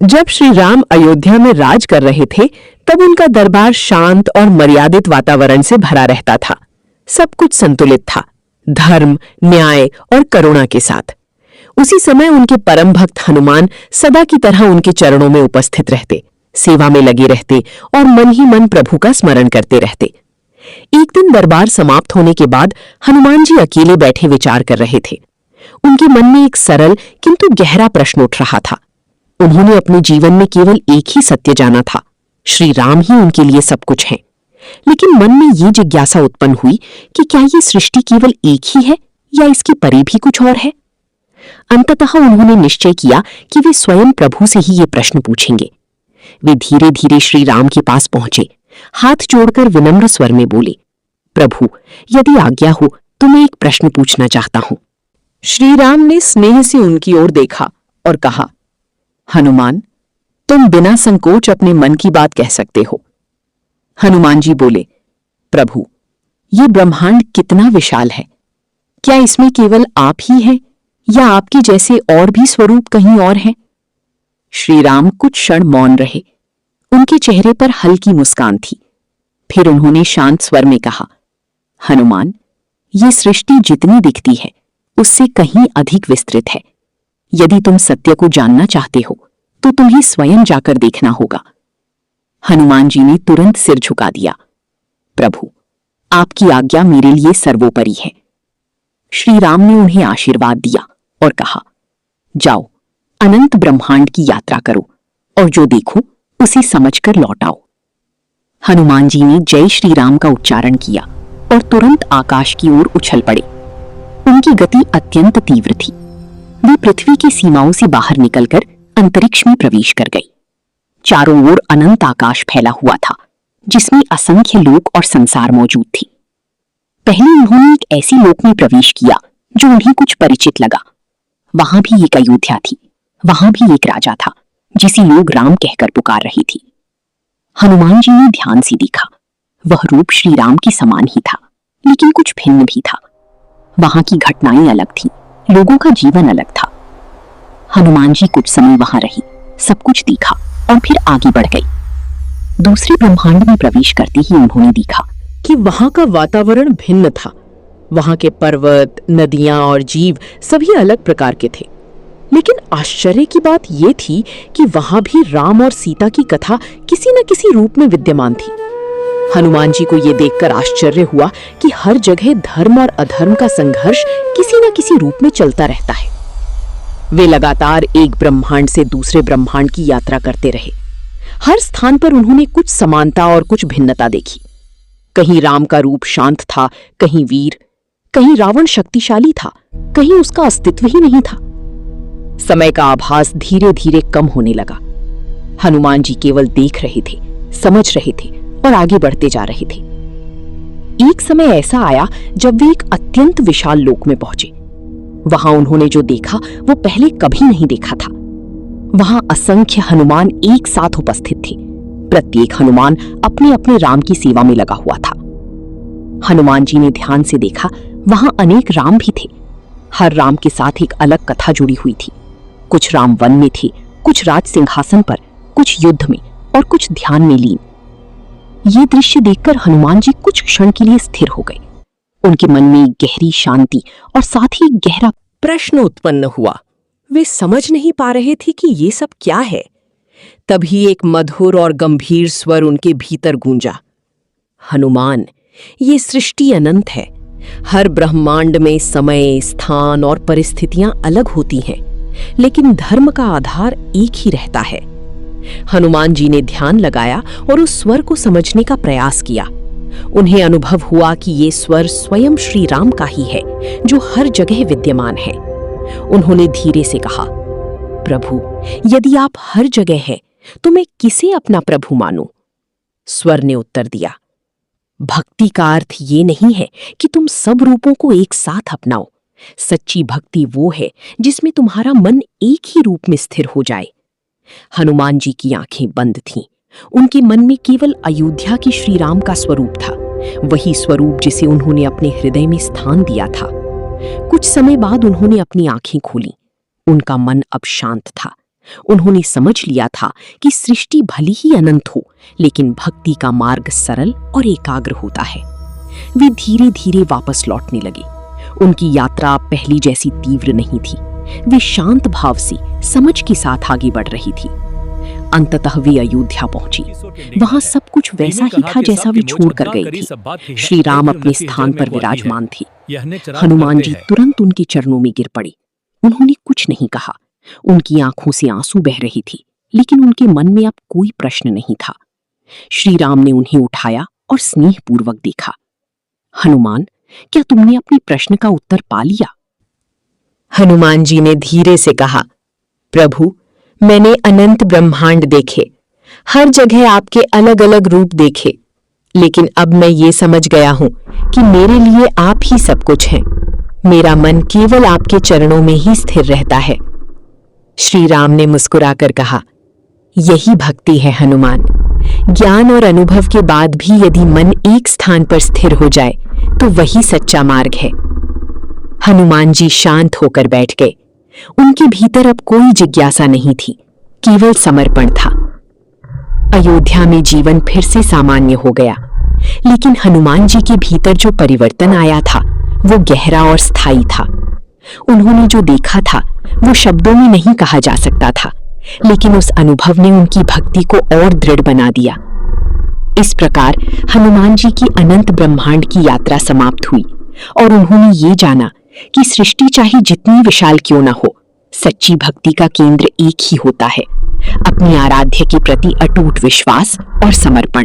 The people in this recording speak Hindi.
जब श्री राम अयोध्या में राज कर रहे थे, तब उनका दरबार शांत और मर्यादित वातावरण से भरा रहता था। सब कुछ संतुलित था, धर्म, न्याय और करुणा के साथ। उसी समय उनके परम भक्त हनुमान सदा की तरह उनके चरणों में उपस्थित रहते, सेवा में लगे रहते और मन ही मन प्रभु का स्मरण करते रहते। एक दिन दरबार समाप्त होने के बाद हनुमान जी अकेले बैठे विचार कर रहे थे। उनके मन में एक सरल किंतु गहरा प्रश्न उठ रहा था। उन्होंने अपने जीवन में केवल एक ही सत्य जाना था, श्री राम ही उनके लिए सब कुछ हैं। लेकिन मन में ये जिज्ञासा उत्पन्न हुई कि क्या ये सृष्टि केवल एक ही है या इसकी परे भी कुछ और है। अंततः उन्होंने निश्चय किया कि वे स्वयं प्रभु से ही ये प्रश्न पूछेंगे। वे धीरे धीरे श्री राम के पास पहुंचे, हाथ जोड़कर विनम्र स्वर में बोले, प्रभु, यदि आज्ञा हो तो मैं एक प्रश्न पूछना चाहता हूं। श्री राम ने स्नेह से उनकी ओर देखा और कहा, हनुमान, तुम बिना संकोच अपने मन की बात कह सकते हो। हनुमान जी बोले, प्रभु, ये ब्रह्मांड कितना विशाल है। क्या इसमें केवल आप ही हैं या आपके जैसे और भी स्वरूप कहीं और हैं? श्री राम कुछ क्षण मौन रहे। उनके चेहरे पर हल्की मुस्कान थी। फिर उन्होंने शांत स्वर में कहा, हनुमान, ये सृष्टि जितनी दिखती है उससे कहीं अधिक विस्तृत है। यदि तुम सत्य को जानना चाहते हो तो तुम्हें स्वयं जाकर देखना होगा। हनुमान जी ने तुरंत सिर झुका दिया। प्रभु, आपकी आज्ञा मेरे लिए सर्वोपरि है। श्री राम ने उन्हें आशीर्वाद दिया और कहा, जाओ, अनंत ब्रह्मांड की यात्रा करो और जो देखो उसे समझकर लौट आओ। हनुमान जी ने जय श्री राम का उच्चारण किया और तुरंत आकाश की ओर उछल पड़े। उनकी गति अत्यंत तीव्र थी। वे पृथ्वी की सीमाओं से बाहर निकलकर अंतरिक्ष में प्रवेश कर गई। चारों ओर अनंत आकाश फैला हुआ था, जिसमें असंख्य लोक और संसार मौजूद थी। पहले उन्होंने एक ऐसी लोक में प्रवेश किया जो उन्हें कुछ परिचित लगा। वहां भी एक अयोध्या थी, वहां भी एक राजा था जिसे लोग राम कहकर पुकार रही थी। हनुमान जी ने ध्यान से देखा। वह रूप श्री राम के समान ही था, लेकिन कुछ भिन्न भी था। वहां की घटनाएं अलग थीं, लोगों का जीवन अलग था। हनुमान जी कुछ समय वहां रही, सब कुछ देखा और फिर आगे बढ़ गई। दूसरे ब्रह्मांड में प्रवेश करते ही उन्होंने देखा कि वहां का वातावरण भिन्न था। वहां के पर्वत, नदियां और जीव सभी अलग प्रकार के थे। लेकिन आश्चर्य की बात यह थी कि वहां भी राम और सीता की कथा किसी न किसी रूप में विद्यमान थी। हनुमान जी को यह देखकर आश्चर्य हुआ कि हर जगह धर्म और अधर्म का संघर्ष किसी न किसी रूप में चलता रहता है। वे लगातार एक ब्रह्मांड से दूसरे ब्रह्मांड की यात्रा करते रहे। हर स्थान पर उन्होंने कुछ समानता और कुछ भिन्नता देखी। कहीं राम का रूप शांत था, कहीं वीर, कहीं रावण शक्तिशाली था, कहीं उसका अस्तित्व ही नहीं था। समय का आभास धीरे धीरे कम होने लगा। हनुमान जी केवल देख रहे थे, समझ रहे थे और आगे बढ़ते जा रहे थे। एक समय ऐसा आया जब वे एक अत्यंत विशाल लोक में पहुंचे। वहां उन्होंने जो देखा वो पहले कभी नहीं देखा था। वहां असंख्य हनुमान एक साथ उपस्थित थे। प्रत्येक हनुमान अपने अपने राम की सेवा में लगा हुआ था। हनुमान जी ने ध्यान से देखा, वहां अनेक राम भी थे। हर राम के साथ एक अलग कथा जुड़ी हुई थी। कुछ राम वन में थे, कुछ राज सिंहासन पर, कुछ युद्ध में और कुछ ध्यान में लीन। ये दृश्य देखकर हनुमान जी कुछ क्षण के लिए स्थिर हो गए। उनके मन में गहरी शांति और साथ ही गहरा प्रश्न उत्पन्न हुआ। वे समझ नहीं पा रहे थे कि ये सब क्या है। तभी एक मधुर और गंभीर स्वर उनके भीतर गूंजा, हनुमान, ये सृष्टि अनंत है। हर ब्रह्मांड में समय, स्थान और परिस्थितियां अलग होती हैं, लेकिन धर्म का आधार एक ही रहता है। हनुमान जी ने ध्यान लगाया और उस स्वर को समझने का प्रयास किया। उन्हें अनुभव हुआ कि ये स्वर स्वयं श्री राम का ही है, जो हर जगह विद्यमान है। उन्होंने धीरे से कहा, प्रभु, यदि आप हर जगह हैं, तो मैं किसे अपना प्रभु मानूं? स्वर ने उत्तर दिया, भक्ति का अर्थ ये नहीं है कि तुम सब रूपों को एक साथ अपनाओ। सच्ची भक्ति वो है जिसमें तुम्हारा मन एक ही रूप में स्थिर हो जाए। हनुमान जी की आंखें बंद थीं। उनके मन में केवल अयोध्या के श्री राम का स्वरूप था, वही स्वरूप जिसे उन्होंने अपने हृदय में स्थान दिया था। कुछ समय बाद उन्होंने अपनी आंखें खोली। उनका मन अब शांत था, उन्होंने समझ लिया था कि सृष्टि भली ही अनंत हो, लेकिन भक्ति का मार्ग सरल और एकाग्र होता है। वे धीरे धीरे वापस लौटने लगे। उनकी यात्रा पहली जैसी तीव्र नहीं थी। वे शांत भाव से समझ के साथ आगे बढ़ रही थी। अंततः वे अयोध्या पहुंची। वहां सब कुछ वैसा ही था जैसा वे छोड़ कर गए थे। श्री राम अपने स्थान पर विराजमान थे। हनुमान जी तुरंत उनके चरणों में गिर पड़े। उन्होंने कुछ नहीं कहा। उनकी आंखों से आंसू बह रही थी, लेकिन उनके मन में अब कोई प्रश्न नहीं था। श्री राम ने उन्हें उठाया और स्नेहपूर्वक देखा। हनुमान, क्या तुमने अपने प्रश्न का उत्तर पा लिया? हनुमान जी ने धीरे से कहा, प्रभु, मैंने अनंत ब्रह्मांड देखे, हर जगह आपके अलग अलग रूप देखे, लेकिन अब मैं ये समझ गया हूं कि मेरे लिए आप ही सब कुछ हैं। मेरा मन केवल आपके चरणों में ही स्थिर रहता है। श्री राम ने मुस्कुराकर कहा, यही भक्ति है हनुमान। ज्ञान और अनुभव के बाद भी यदि मन एक स्थान पर स्थिर हो जाए तो वही सच्चा मार्ग है। हनुमान जी शांत होकर बैठ गए। उनके भीतर अब कोई जिज्ञासा नहीं थी, केवल समर्पण था। अयोध्या में जीवन फिर से सामान्य हो गया, लेकिन हनुमान जी के भीतर जो परिवर्तन आया था वो गहरा और स्थायी था। उन्होंने जो देखा था वो शब्दों में नहीं कहा जा सकता था, लेकिन उस अनुभव ने उनकी भक्ति को और दृढ़ बना दिया। इस प्रकार हनुमान जी की अनंत ब्रह्मांड की यात्रा समाप्त हुई और उन्होंने ये जाना कि सृष्टि चाहे जितनी विशाल क्यों न हो, सच्ची भक्ति का केंद्र एक ही होता है, अपने आराध्य के प्रति अटूट विश्वास और समर्पण।